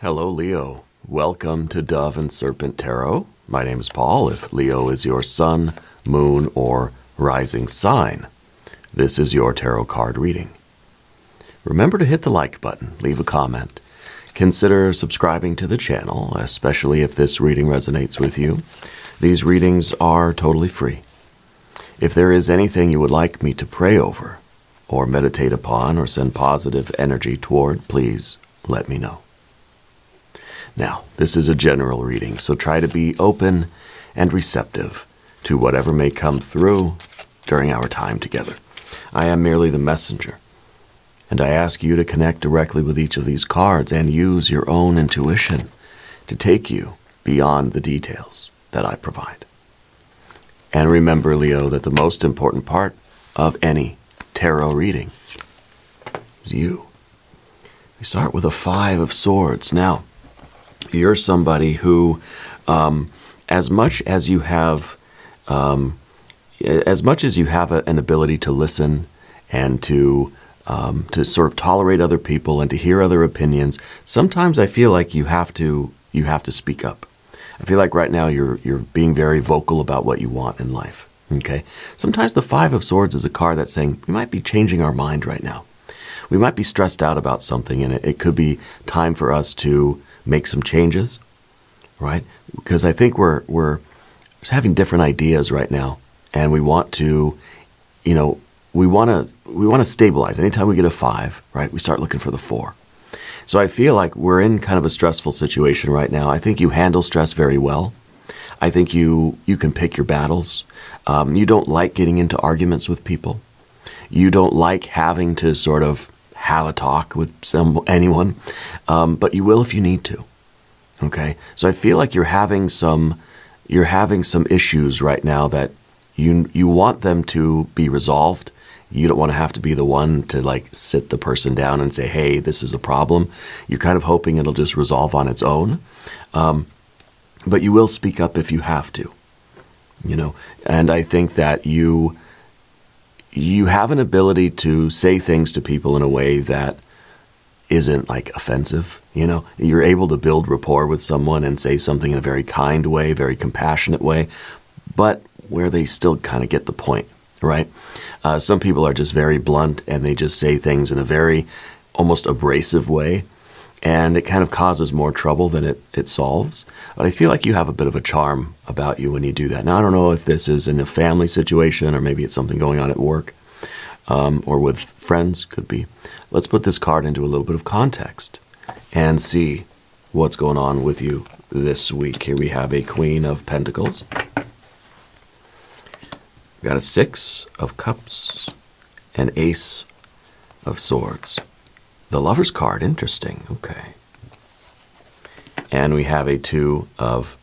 Hello, Leo. Welcome to Dove and Serpent Tarot. My name is Paul. If Leo is your sun, moon, or rising sign, this is your tarot card reading. Remember to hit the like button, leave a comment. Consider subscribing to the channel, especially if this reading resonates with you. These readings are totally free. If there is anything you would like me to pray over, or meditate upon, or send positive energy toward, please let me know. Now, this is a general reading, so try to be open and receptive to whatever may come through during our time together. I am merely the messenger, and I ask you to connect directly with each of these cards and use your own intuition to take you beyond the details that I provide. And remember, Leo, that the most important part of any tarot reading is you. We start with a 5 of Swords. Now, you're somebody who, as much as you have an ability to listen and to sort of tolerate other people and to hear other opinions, sometimes I feel like you have to speak up. I feel like right now you're being very vocal about what you want in life. Okay. Sometimes the 5 of Swords is a card that's saying we might be changing our mind right now. We might be stressed out about something, and it could be time for us to make some changes, right? Because I think we're just having different ideas right now, and we want to, we want to stabilize. Anytime we get a 5, right, we start looking for the 4. So I feel like we're in kind of a stressful situation right now. I think you handle stress very well. I think you can pick your battles. You don't like getting into arguments with people. You don't like having to sort of have a talk with anyone, but you will if you need to. Okay, so I feel like you're having some issues right now that you want them to be resolved. You don't want to have to be the one to like sit the person down and say, hey, this is a problem. You're kind of hoping it'll just resolve on its own. But you will speak up if you have to, and I think that you have an ability to say things to people in a way that isn't like offensive. You're able to build rapport with someone and say something in a very kind way, very compassionate way, but where they still kind of get the point, right? Some people are just very blunt and they just say things in a very almost abrasive way, and it kind of causes more trouble than it solves. But I feel like you have a bit of a charm about you when you do that. Now, I don't know if this is in a family situation or maybe it's something going on at work or with friends, could be. Let's put this card into a little bit of context and see what's going on with you this week. Here we have a Queen of Pentacles. We got a 6 of Cups, an Ace of Swords. The Lover's card, interesting, okay. And we have a 2 of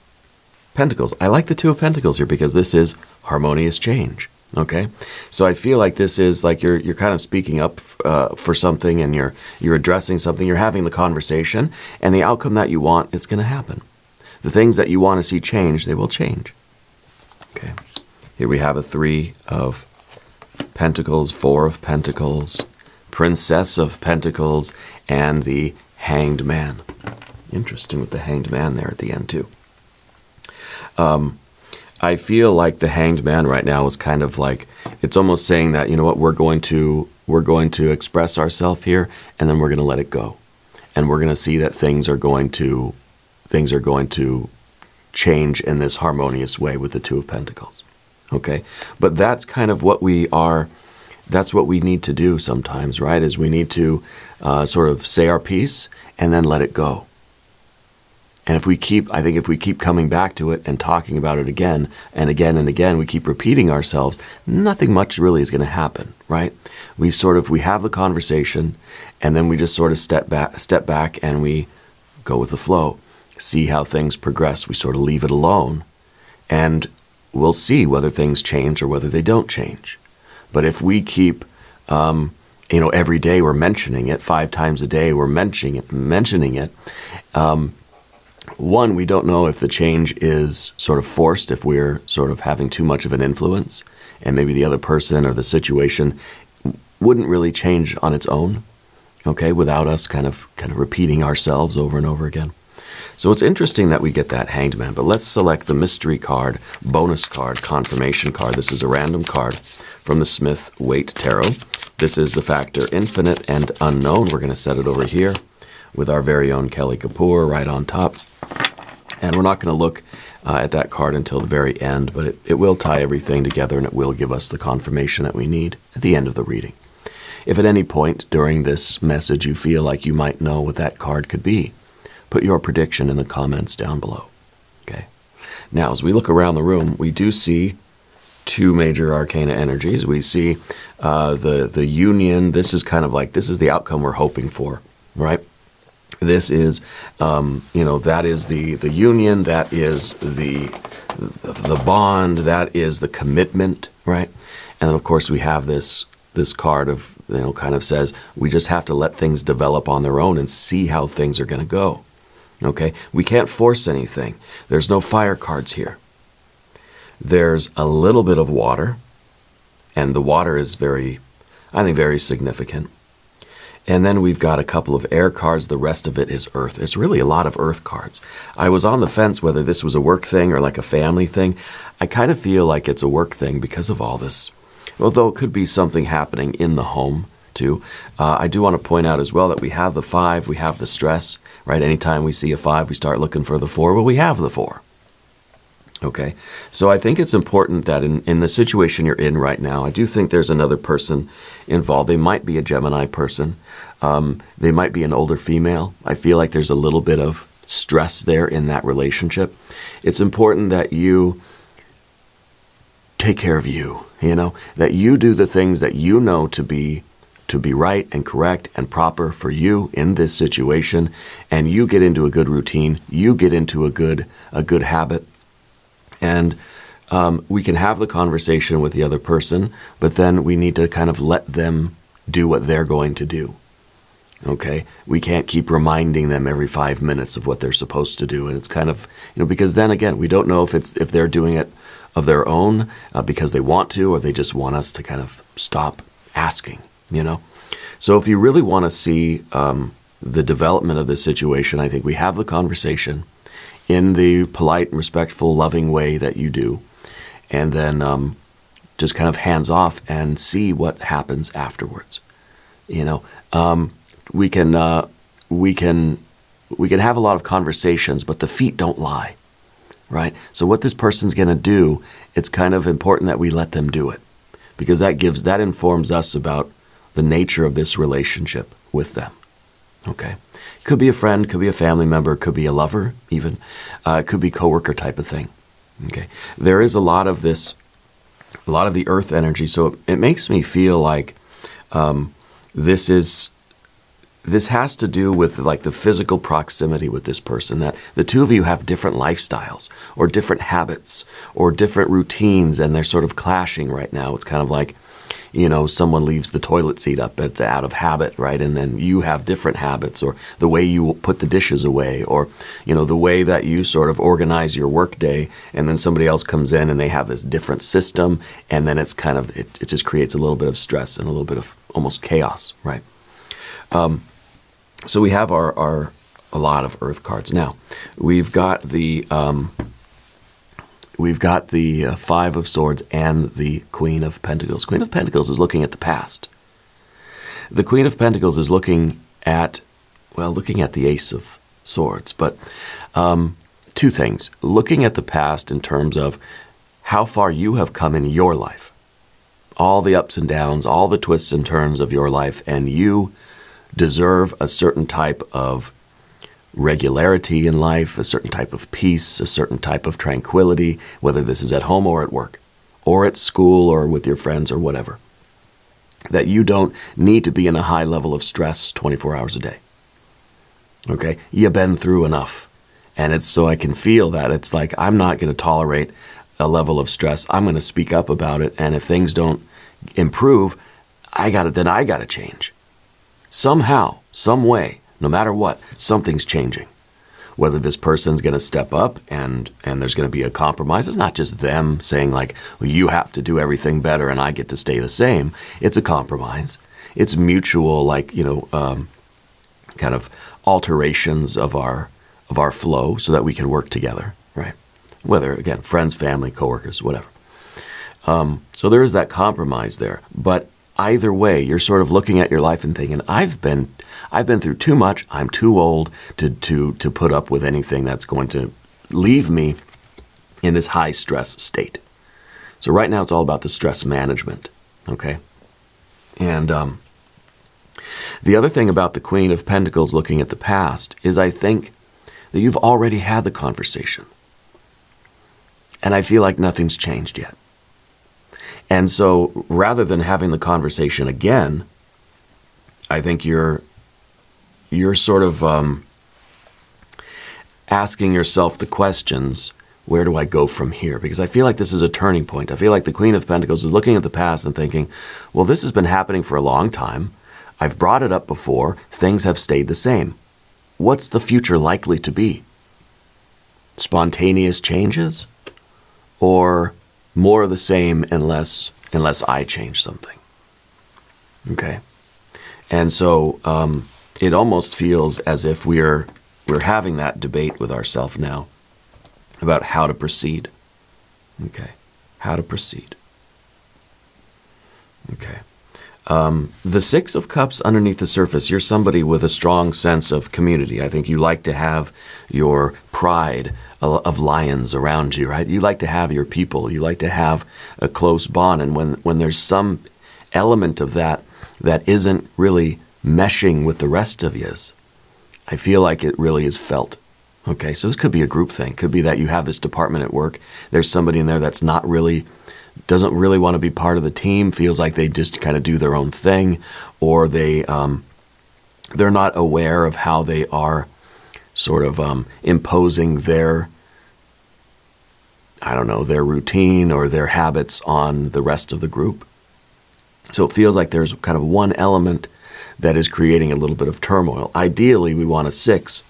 Pentacles. I like the 2 of Pentacles here because this is harmonious change, okay? So I feel like this is like you're kind of speaking up for something, and you're addressing something, you're having the conversation, and the outcome that you want, it's going to happen. The things that you want to see change, they will change, okay? Here we have a 3 of Pentacles, 4 of Pentacles, Princess of Pentacles, and the Hanged Man. Interesting with the Hanged Man there at the end too. I feel like the Hanged Man right now is kind of like, it's almost saying that, you know what, we're going to express ourselves here, and then we're going to let it go, and we're going to see that things are going to change in this harmonious way with the 2 of Pentacles. Okay, but that's kind of what we are. That's what we need to do sometimes, right? Is we need to sort of say our piece and then let it go. And if we keep coming back to it and talking about it again and again and again, we keep repeating ourselves, nothing much really is going to happen, right? We have the conversation, and then we just sort of step back and we go with the flow, see how things progress. We sort of leave it alone, and we'll see whether things change or whether they don't change. But if we keep, every day we're mentioning it, 5 times a day we're mentioning it, one, we don't know if the change is sort of forced, if we're sort of having too much of an influence, and maybe the other person or the situation wouldn't really change on its own. okay, without us kind of repeating ourselves over and over again. So it's interesting that we get that Hanged Man, but let's select the mystery card, bonus card, confirmation card. This is a random card from the Smith-Waite Tarot. This is the factor infinite and unknown. We're going to set it over here with our very own Kelly Kapoor right on top. And we're not going to look at that card until the very end, but it will tie everything together and it will give us the confirmation that we need at the end of the reading. If at any point during this message you feel like you might know what that card could be, put your prediction in the comments down below. Okay. Now, as we look around the room, we do see two major arcana energies. We see the union. This is kind of like, this is the outcome we're hoping for, right? This is, that is the union, that is the bond, that is the commitment, right? And then, of course, we have this card of, kind of says, we just have to let things develop on their own and see how things are going to go, okay? We can't force anything. There's no fire cards here. There's a little bit of water, and the water is very significant. And then we've got a couple of air cards. The rest of it is earth. There's really a lot of earth cards. I was on the fence whether this was a work thing or like a family thing. I kind of feel like it's a work thing because of all this. Although it could be something happening in the home too. I do want to point out as well that we have the 5, we have the stress, right? Anytime we see a 5, we start looking for the 4. Well, we have the 4. Okay, so I think it's important that in the situation you're in right now, I do think there's another person involved. They might be a Gemini person. They might be an older female. I feel like there's a little bit of stress there in that relationship. It's important that you take care of you, that you do the things that you know to be right and correct and proper for you in this situation, and you get into a good routine, you get into a good habit. And we can have the conversation with the other person, but then we need to kind of let them do what they're going to do. Okay? We can't keep reminding them every 5 minutes of what they're supposed to do. And it's kind of, because then again, we don't know if they're doing it of their own because they want to, or they just want us to kind of stop asking, So if you really want to see the development of this situation, I think we have the conversation in the polite, respectful, loving way that you do, and then just kind of hands off and see what happens afterwards. We can have a lot of conversations, but the feet don't lie, right? So what this person's going to do, it's kind of important that we let them do it, because that informs us about the nature of this relationship with them. Okay. Could be a friend, could be a family member, could be a lover even. It could be coworker type of thing. Okay. There is a lot of the earth energy, so it makes me feel like this has to do with like the physical proximity with this person, that the two of you have different lifestyles or different habits or different routines, and they're sort of clashing right now. It's kind of like, someone leaves the toilet seat up, it's out of habit, right? And then you have different habits, or the way you put the dishes away, or, the way that you sort of organize your work day, and then somebody else comes in and they have this different system, and then it's kind of, it just creates a little bit of stress and a little bit of almost chaos, right? So we have a lot of earth cards. Now, we've got the 5 of Swords and the Queen of Pentacles. Queen of Pentacles is looking at the past. The Queen of Pentacles is looking at the Ace of Swords. But two things. Looking at the past in terms of how far you have come in your life. All the ups and downs, all the twists and turns of your life, and you deserve a certain type of regularity in life, a certain type of peace, a certain type of tranquility, whether this is at home or at work, or at school or with your friends or whatever. That you don't need to be in a high level of stress 24 hours a day. Okay? You've been through enough. And it's so I can feel that. It's like, I'm not going to tolerate a level of stress. I'm going to speak up about it. And if things don't improve, then I got to change. Somehow, some way, no matter what, something's changing. Whether this person's going to step up and there's going to be a compromise. It's not just them saying like, well, you have to do everything better and I get to stay the same. It's a compromise. It's mutual, kind of alterations of our flow so that we can work together, right? Whether, again, friends, family, coworkers, whatever. So there is that compromise there. But either way, you're sort of looking at your life and thinking, I've been through too much. I'm too old to put up with anything that's going to leave me in this high stress state. So right now it's all about the stress management, okay? And the other thing about the Queen of Pentacles looking at the past is I think that you've already had the conversation. And I feel like nothing's changed yet. And so rather than having the conversation again, I think you're sort of asking yourself the questions, where do I go from here? Because I feel like this is a turning point. I feel like the Queen of Pentacles is looking at the past and thinking, well, this has been happening for a long time. I've brought it up before. Things have stayed the same. What's the future likely to be? Spontaneous changes? Or more of the same unless I change something? Okay? And so it almost feels as if we're having that debate with ourselves now about how to proceed. Okay? How to proceed. Okay. The Six of Cups underneath the surface, you're somebody with a strong sense of community. I think you like to have your pride of lions around you, right? You like to have your people. You like to have a close bond. And when there's some element of that isn't really meshing with the rest of yous, I feel like it really is felt. Okay, so this could be a group thing. Could be that you have this department at work. There's somebody in there that's doesn't really want to be part of the team, feels like they just kind of do their own thing, or they're not aware of how they are sort of imposing their routine or their habits on the rest of the group. So it feels like there's kind of one element that is creating a little bit of turmoil. Ideally, we want a 6.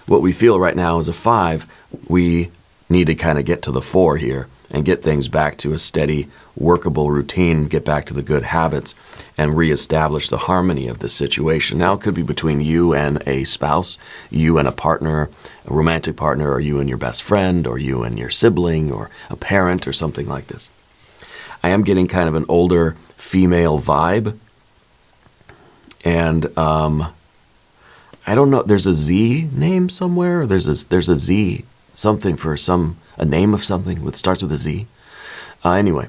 What we feel right now is a 5. We need to kind of get to the 4 here and get things back to a steady, workable routine, get back to the good habits, and reestablish the harmony of this situation. Now, it could be between you and a spouse, you and a partner, a romantic partner, or you and your best friend, or you and your sibling, or a parent, or something like this. I am getting kind of an older female vibe, and I don't know, there's a Z name somewhere, or there's a Z something for a name of something that starts with a Z. Anyway,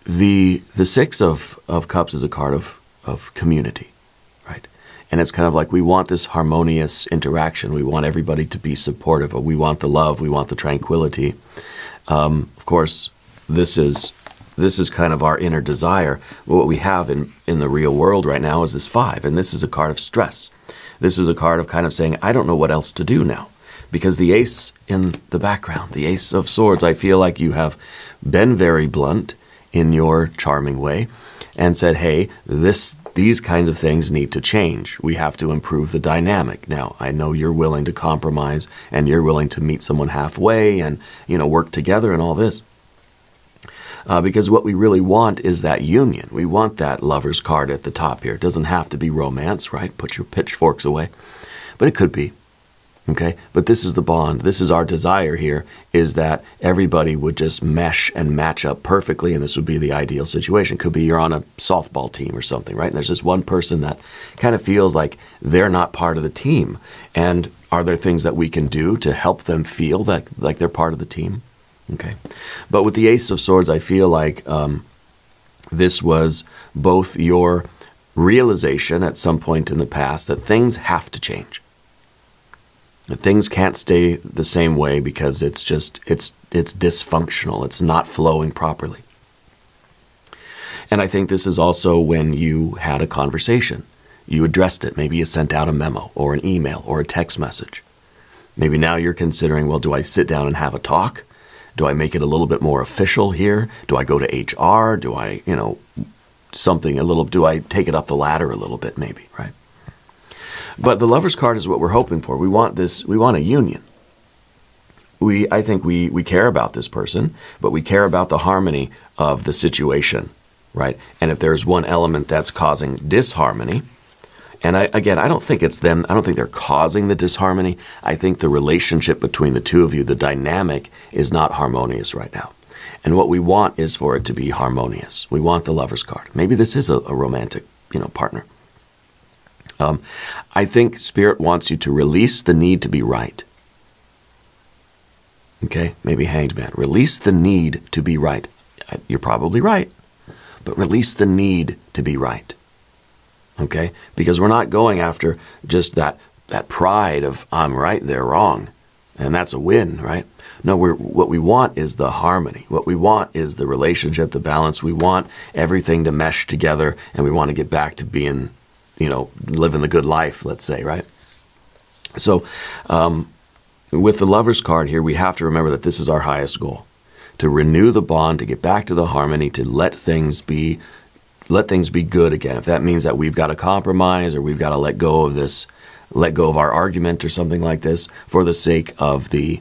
the Six of Cups is a card of community, right? And it's kind of like we want this harmonious interaction. We want everybody to be supportive. We want the love. We want the tranquility. Of course, this is kind of our inner desire. But what we have in the real world right now is this 5, and this is a card of stress. This is a card of kind of saying, I don't know what else to do now. Because the Ace in the background, the Ace of Swords, I feel like you have been very blunt in your charming way and said, hey, these kinds of things need to change. We have to improve the dynamic. Now, I know you're willing to compromise and you're willing to meet someone halfway and, work together and all this. Because what we really want is that union. We want that Lover's card at the top here. It doesn't have to be romance, right? Put your pitchforks away. But it could be. Okay, but this is the bond. This is our desire here, is that everybody would just mesh and match up perfectly, and this would be the ideal situation. Could be you're on a softball team or something, right? And there's just one person that kind of feels like they're not part of the team. And are there things that we can do to help them feel like they're part of the team? Okay, but with the Ace of Swords, I feel like this was both your realization at some point in the past that things have to change. That things can't stay the same way because it's dysfunctional. It's not flowing properly. And I think this is also when you had a conversation. You addressed it. Maybe you sent out a memo or an email or a text message. Maybe now you're considering, well, do I sit down and have a talk? Do I make it a little bit more official here? Do I go to HR? Do I, do I take it up the ladder a little bit maybe, right? But the Lover's card is what we're hoping for. We want a union. I think we care about this person, but we care about the harmony of the situation, right? And if there's one element that's causing disharmony, And again, I don't think it's them. I don't think they're causing the disharmony. I think the relationship between the two of you, the dynamic, is not harmonious right now. And what we want is for it to be harmonious. We want the Lover's card. Maybe this is a romantic, partner. I think Spirit wants you to release the need to be right. Okay, maybe Hanged Man. Release the need to be right. You're probably right, but release the need to be right. Okay, because we're not going after just that pride of I'm right, they're wrong, and that's a win, right? No, what we want is the harmony. What we want is the relationship, the balance. We want everything to mesh together, and we want to get back to being, living the good life, let's say, right? So, with the Lover's card here, we have to remember that this is our highest goal: to renew the bond, to get back to the harmony, to let things be good again. If that means that we've got to compromise or we've got to let go of our argument or something like this for the sake of the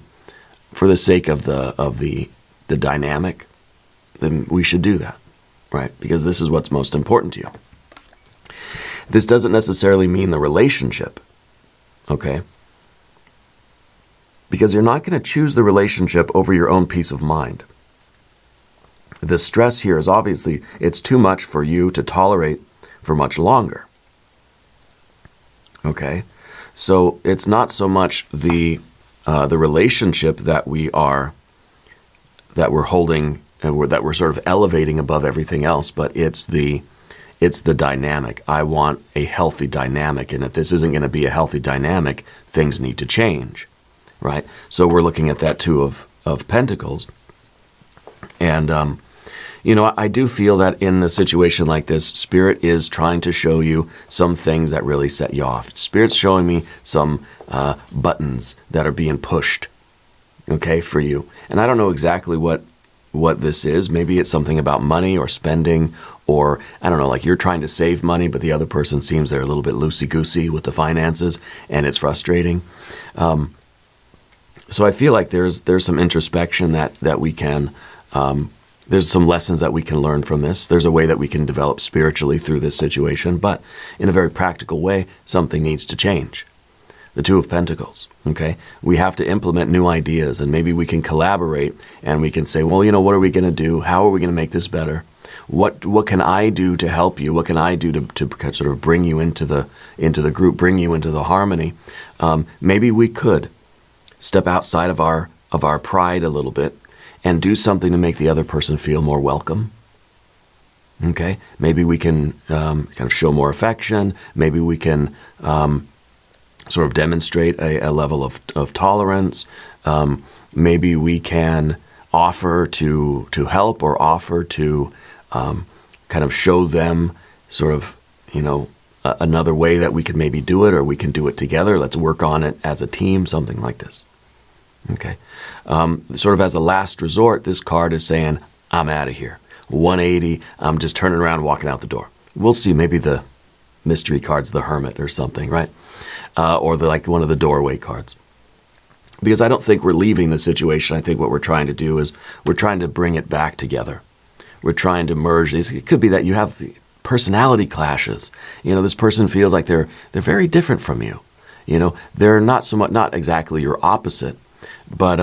dynamic, then we should do that, right? Because this is what's most important to you. This doesn't necessarily mean the relationship, okay? Because you're not going to choose the relationship over your own peace of mind. The stress here is obviously, it's too much for you to tolerate for much longer. Okay? So it's not so much the relationship that we're holding, that we're sort of elevating above everything else, but it's the dynamic. I want a healthy dynamic, and if this isn't going to be a healthy dynamic, things need to change, right? So we're looking at that Two of Pentacles, and I do feel that in a situation like this, Spirit is trying to show you some things that really set you off. Spirit's showing me some buttons that are being pushed, okay, for you. And I don't know exactly what this is. Maybe it's something about money or spending, or, I don't know, like you're trying to save money, but the other person seems they're a little bit loosey-goosey with the finances, and it's frustrating. So I feel like there's some introspection that we can... There's some lessons that we can learn from this. There's a way that we can develop spiritually through this situation, but in a very practical way, something needs to change. The Two of Pentacles, okay? We have to implement new ideas, and maybe we can collaborate, and we can say, well, what are we going to do? How are we going to make this better? What can I do to help you? What can I do to sort of bring you into the group, bring you into the harmony? Maybe we could step outside of our pride a little bit and do something to make the other person feel more welcome. Okay? Maybe we can kind of show more affection. Maybe we can sort of demonstrate a level of tolerance. Maybe we can offer to help, or offer to kind of show them sort of, another way that we could maybe do it, or we can do it together. Let's work on it as a team, something like this. Okay. Sort of as a last resort, this card is saying, I'm out of here. 180, I'm just turning around, walking out the door. We'll see, maybe the mystery card's the Hermit or something, right? Or one of the doorway cards. Because I don't think we're leaving the situation. I think what we're trying to do is we're trying to bring it back together. We're trying to merge these. It could be that you have personality clashes. This person feels like they're very different from you. They're not exactly your opposite, but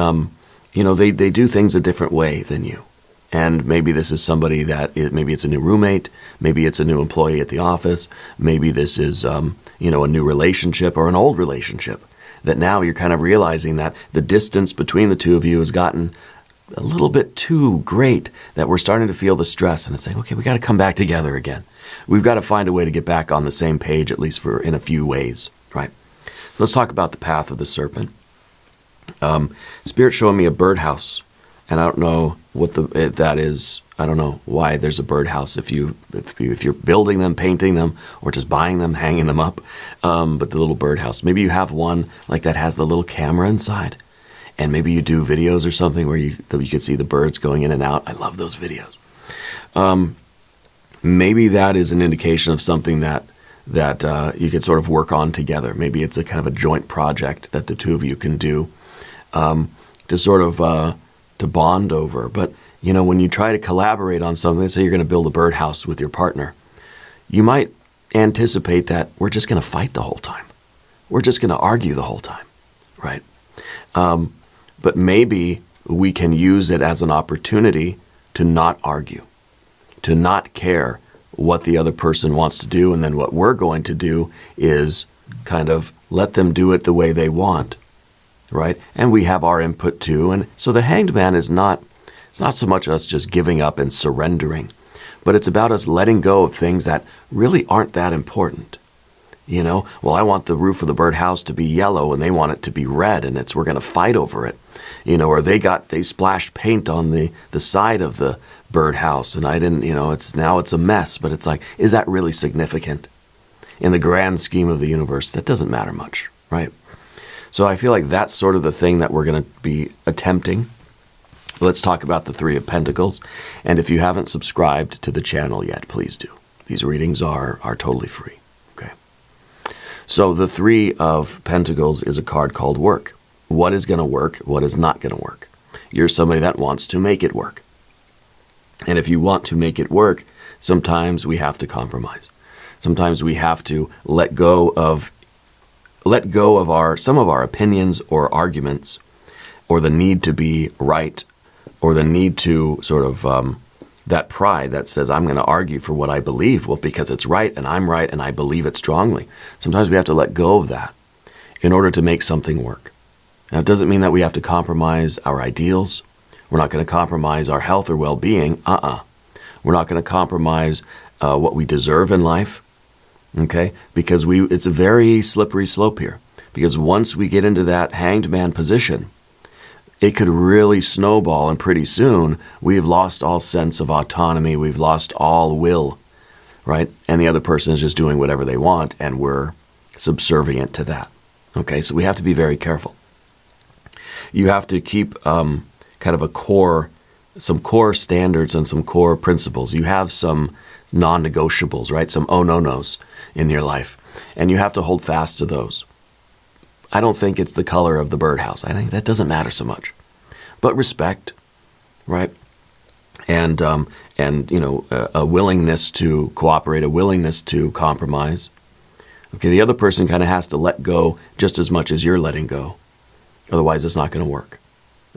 they do things a different way than you. And maybe this is somebody maybe it's a new roommate, maybe it's a new employee at the office, maybe this is a new relationship or an old relationship, that now you're kind of realizing that the distance between the two of you has gotten a little bit too great, that we're starting to feel the stress, and it's saying, okay, we got to come back together again. We've got to find a way to get back on the same page, at least in a few ways, right? So let's talk about the path of the serpent. Spirit showing me a birdhouse, and I don't know what that is. I don't know why there's a birdhouse if you're building them, painting them, or just buying them, hanging them up. But the little birdhouse, maybe you have one like that has the little camera inside, and maybe you do videos or something where you can see the birds going in and out. I love those videos. Maybe that is an indication of something that you could sort of work on together. Maybe it's a kind of a joint project that the two of you can do to sort of to bond over. But when you try to collaborate on something, say you're going to build a birdhouse with your partner, you might anticipate that we're just going to fight the whole time. We're just going to argue the whole time, right? But maybe we can use it as an opportunity to not argue, to not care what the other person wants to do, and then what we're going to do is kind of let them do it the way they want, right? And we have our input too. And so the Hanged Man is not, it's not so much us just giving up and surrendering, but it's about us letting go of things that really aren't that important. You know, well, I want the roof of the birdhouse to be yellow and they want it to be red, and we're going to fight over it. You know, or they splashed paint on the side of the birdhouse and I didn't, you know, now it's a mess, but it's like, is that really significant? In the grand scheme of the universe, that doesn't matter much, right? So I feel like that's sort of the thing that we're going to be attempting. Let's talk about the Three of Pentacles. And if you haven't subscribed to the channel yet, please do. These readings are totally free. Okay. So the Three of Pentacles is a card called work. What is going to work? What is not going to work? You're somebody that wants to make it work. And if you want to make it work, sometimes we have to compromise. Sometimes we have to let go of some of our opinions or arguments, or the need to be right, or the need to sort of that pride that says, I'm going to argue for what I believe, well, because it's right and I'm right and I believe it strongly. Sometimes we have to let go of that in order to make something work. Now, it doesn't mean that we have to compromise our ideals. We're not going to compromise our health or well-being. We're not going to compromise what we deserve in life, okay? Because it's a very slippery slope here. Because once we get into that Hanged Man position, it could really snowball, and pretty soon we've lost all sense of autonomy. We've lost all will, right? And the other person is just doing whatever they want, and we're subservient to that, okay? So we have to be very careful. You have to keep kind of some core standards and some core principles. You have some non-negotiables, right? Some oh-no-nos in your life. And you have to hold fast to those. I don't think it's the color of the birdhouse. I think that doesn't matter so much. But respect, right? And you know, a willingness to cooperate, a willingness to compromise. Okay, the other person kind of has to let go just as much as you're letting go. Otherwise, it's not going to work.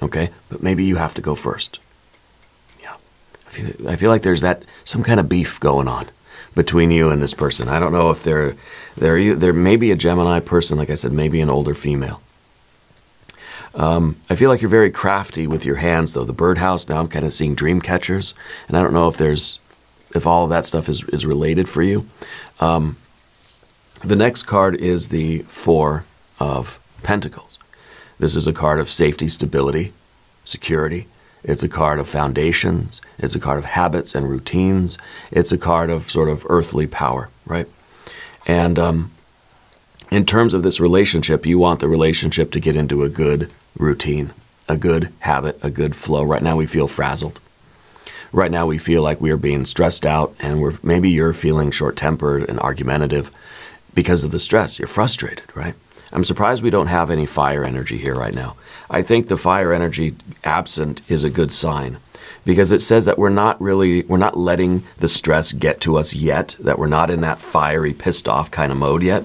Okay? But maybe you have to go first. Yeah. I feel like there's some kind of beef going on between you and this person. I don't know if they're maybe a Gemini person, like I said, maybe an older female. I feel like you're very crafty with your hands, though. The birdhouse, now I'm kind of seeing dream catchers, and I don't know if all of that stuff is related for you. The next card is the Four of Pentacles. This is a card of safety, stability, security. It's a card of foundations. It's a card of habits and routines. It's a card of sort of earthly power, right? And in terms of this relationship, you want the relationship to get into a good routine, a good habit, a good flow. Right now we feel frazzled. Right now we feel like we are being stressed out, and maybe you're feeling short-tempered and argumentative because of the stress. You're frustrated, right? I'm surprised we don't have any fire energy here right now. I think the fire energy absent is a good sign, because it says that we're not letting the stress get to us yet, that we're not in that fiery, pissed off kind of mode yet.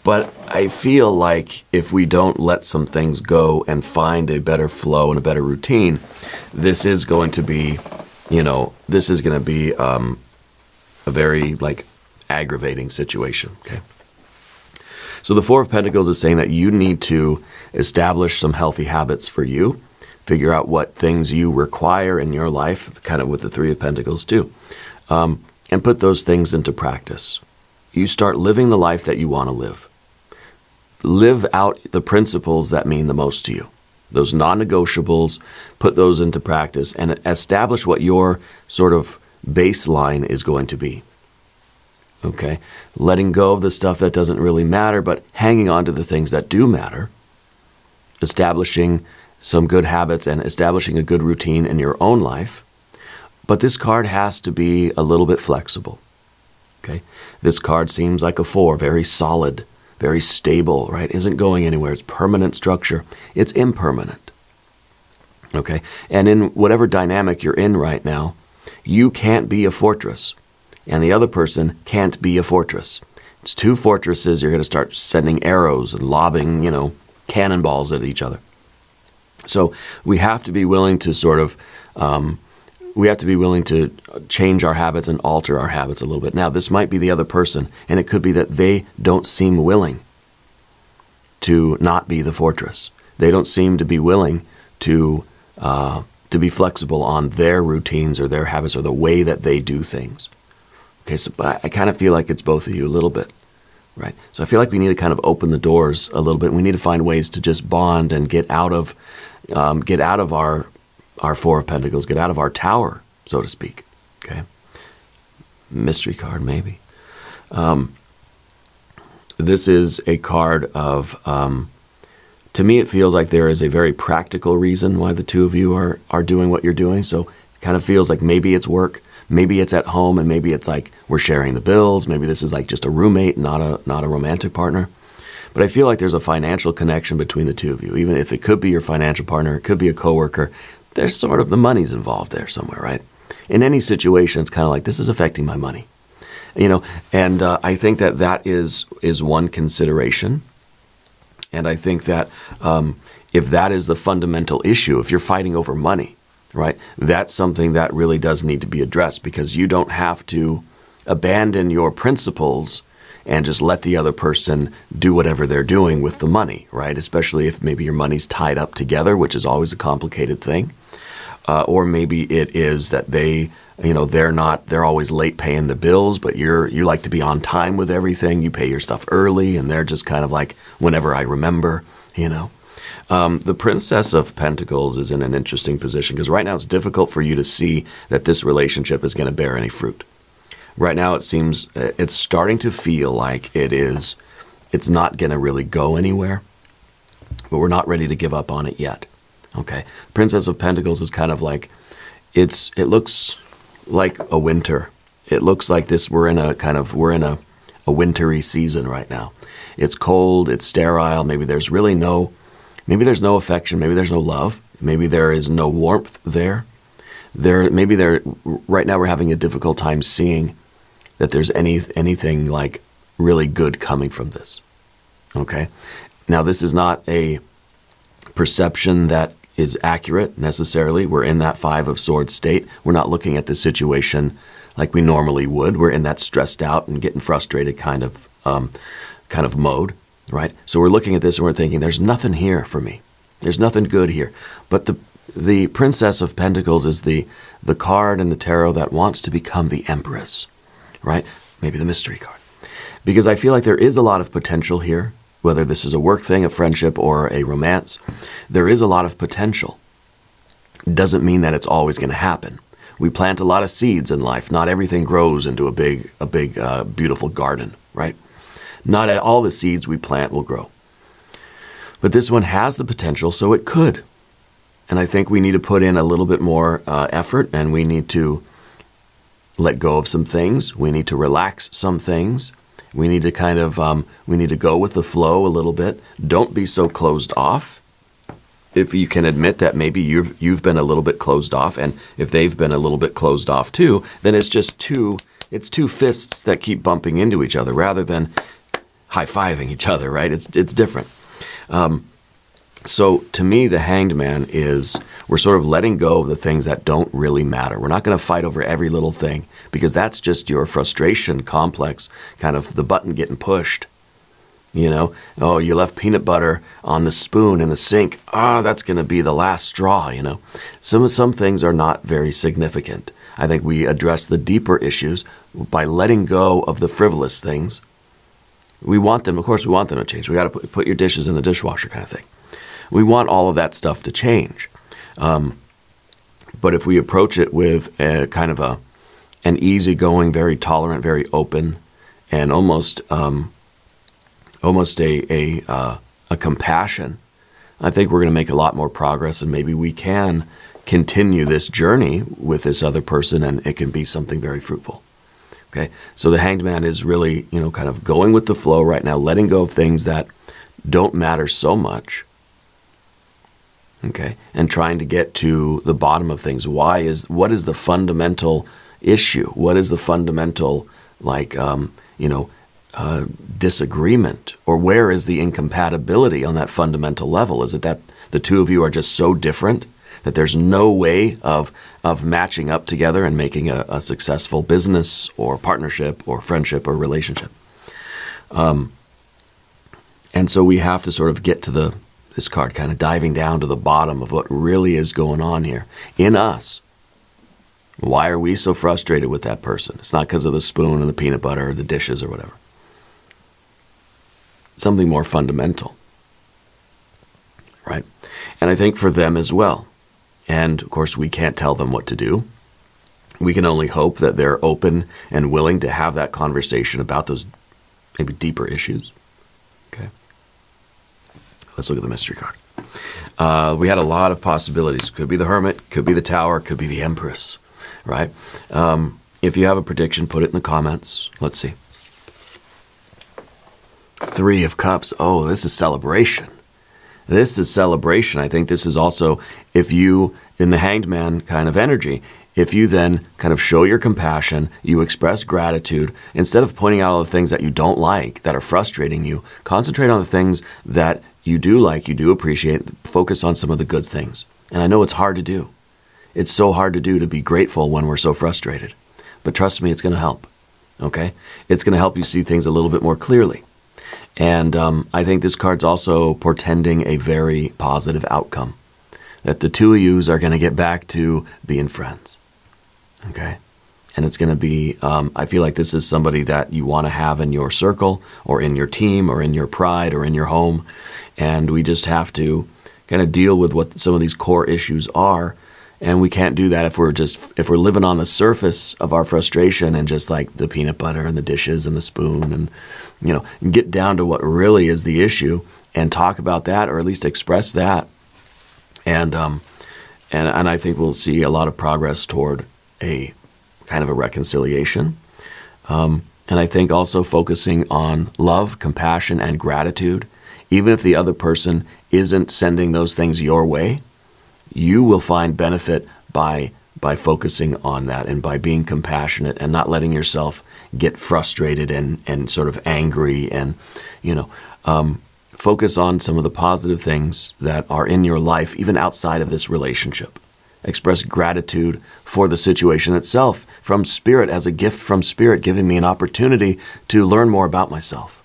But I feel like if we don't let some things go and find a better flow and a better routine, this is going to be, a very aggravating situation, okay? So the Four of Pentacles is saying that you need to establish some healthy habits for you, figure out what things you require in your life, kind of what the Three of Pentacles do, and put those things into practice. You start living the life that you want to live. Live out the principles that mean the most to you. Those non-negotiables, put those into practice and establish what your sort of baseline is going to be. Okay, letting go of the stuff that doesn't really matter, but hanging on to the things that do matter. Establishing some good habits and establishing a good routine in your own life. But this card has to be a little bit flexible. Okay, this card seems like a 4, very solid, very stable, right? Isn't going anywhere. It's permanent structure. It's impermanent. Okay, and in whatever dynamic you're in right now, you can't be a fortress. and the other person can't be a fortress. It's two fortresses. You're going to start sending arrows and lobbing, cannonballs at each other. So we have to be willing to change our habits and alter our habits a little bit. Now, this might be the other person, and it could be that they don't seem willing to not be the fortress. They don't seem to be willing to be flexible on their routines or their habits or the way that they do things. Okay, so but I kind of feel like it's both of you a little bit, right? So I feel like we need to kind of open the doors a little bit. We need to find ways to just bond and get out of our Four of Pentacles, get out of our tower, so to speak. Okay, mystery card maybe. This is a card of. To me, it feels like there is a very practical reason why the two of you are doing what you're doing. So it kind of feels like maybe it's work, maybe it's at home, and maybe it's like we're sharing the bills. Maybe this is like just a roommate, not a romantic partner. But I feel like there's a financial connection between the two of you. Even if it could be your financial partner, it could be a coworker, there's sort of the money's involved there somewhere, right? In any situation, it's kind of like, this is affecting my money. And I think that is one consideration. And I think that if that is the fundamental issue, if you're fighting over money, right, that's something that really does need to be addressed, because you don't have to abandon your principles and just let the other person do whatever they're doing with the money, right? Especially if maybe your money's tied up together, which is always a complicated thing. Or maybe it is that they're always late paying the bills, but you like to be on time with everything. You pay your stuff early, and they're just kind of like, whenever I remember, The Princess of Pentacles is in an interesting position, because right now it's difficult for you to see that this relationship is going to bear any fruit. Right now it seems it's starting to feel like it's not going to really go anywhere, but we're not ready to give up on it yet. Okay, Princess of Pentacles is kind of like, it looks like a winter. It looks like we're in a wintry season right now. It's cold, it's sterile, maybe there's no affection, maybe there's no love, maybe there is no warmth there. Right now we're having a difficult time seeing that there's anything like really good coming from this. Okay? Now, this is not a perception that is accurate necessarily. We're in that Five of Swords state. We're not looking at the situation like we normally would. We're in that stressed out and getting frustrated kind of mode, right? So we're looking at this and we're thinking, there's nothing here for me. There's nothing good here. But the Princess of Pentacles is the card in the tarot that wants to become the Empress, right? Maybe the mystery card. Because I feel like there is a lot of potential here. Whether this is a work thing, a friendship, or a romance, there is a lot of potential. It doesn't mean that it's always going to happen. We plant a lot of seeds in life. Not everything grows into a big, beautiful garden, right? Not all the seeds we plant will grow. But this one has the potential, so it could. And I think we need to put in a little bit more effort, and we need to let go of some things. We need to relax some things. We need to we need to go with the flow a little bit. Don't be so closed off. If you can admit that maybe you've been a little bit closed off, and if they've been a little bit closed off too, then it's just two fists that keep bumping into each other rather than high-fiving each other, right? It's different. So to me, the Hanged Man is, we're sort of letting go of the things that don't really matter. We're not going to fight over every little thing, because that's just your frustration complex, kind of the button getting pushed. Oh, you left peanut butter on the spoon in the sink. That's going to be the last straw, Some things are not very significant. I think we address the deeper issues by letting go of the frivolous things. We want them, of course, we want them to change. We got to put your dishes in the dishwasher kind of thing. We want all of that stuff to change. But if we approach it with a kind of an easygoing, very tolerant, very open, and almost a compassion, I think we're going to make a lot more progress, and maybe we can continue this journey with this other person, and it can be something very fruitful. Okay, so the Hanged Man is really, kind of going with the flow right now, letting go of things that don't matter so much. Okay, and trying to get to the bottom of things. What is the fundamental issue? What is the fundamental, disagreement? Or where is the incompatibility on that fundamental level? Is it that the two of you are just so different that there's no way of matching up together and making a successful business or partnership or friendship or relationship? And so we have to sort of get to this card, kind of diving down to the bottom of what really is going on here in us. Why are we so frustrated with that person? It's not because of the spoon and the peanut butter or the dishes or whatever. Something more fundamental, right? And I think for them as well. And of course, we can't tell them what to do. We can only hope that they're open and willing to have that conversation about those maybe deeper issues. Okay. Let's look at the mystery card. We had a lot of possibilities. Could be the Hermit, could be the Tower, could be the Empress, right? If you have a prediction, put it in the comments. Let's see. 3 of Cups. Oh, this is celebration. This is celebration. I think this is also, if you, in the Hanged Man kind of energy, if you then kind of show your compassion, you express gratitude, instead of pointing out all the things that you don't like, that are frustrating you, concentrate on the things that you do like, you do appreciate, focus on some of the good things. And I know it's hard to do. It's so hard to do, to be grateful when we're so frustrated. But trust me, it's going to help, okay? It's going to help you see things a little bit more clearly. And I think this card's also portending a very positive outcome, that the two of yous are going to get back to being friends, okay? And it's going to be, I feel like this is somebody that you want to have in your circle or in your team or in your pride or in your home. And we just have to kind of deal with what some of these core issues are. And we can't do that if we're living on the surface of our frustration and just like the peanut butter and the dishes and the spoon and, and get down to what really is the issue and talk about that, or at least express that. And I think we'll see a lot of progress toward a kind of a reconciliation. And I think also focusing on love, compassion, and gratitude, even if the other person isn't sending those things your way, you will find benefit by focusing on that and by being compassionate and not letting yourself get frustrated and sort of angry and, focus on some of the positive things that are in your life, even outside of this relationship. Express gratitude for the situation itself from Spirit, as a gift from Spirit, giving me an opportunity to learn more about myself.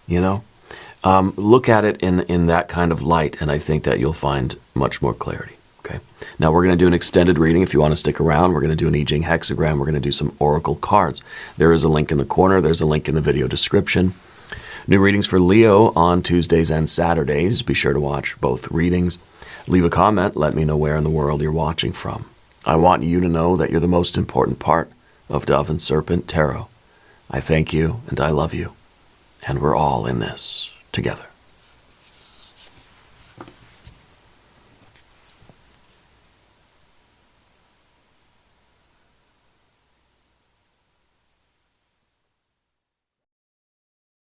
Look at it in that kind of light, and I think that you'll find much more clarity. Okay. Now we're going to do an extended reading. If you want to stick around, we're going to do an I Ching hexagram. We're going to do some oracle cards. There is a link in the corner. There's a link in the video description. New readings for Leo on Tuesdays and Saturdays. Be sure to watch both readings. Leave a comment. Let me know where in the world you're watching from. I want you to know that you're the most important part of Dove and Serpent Tarot. I thank you and I love you. And we're all in this together.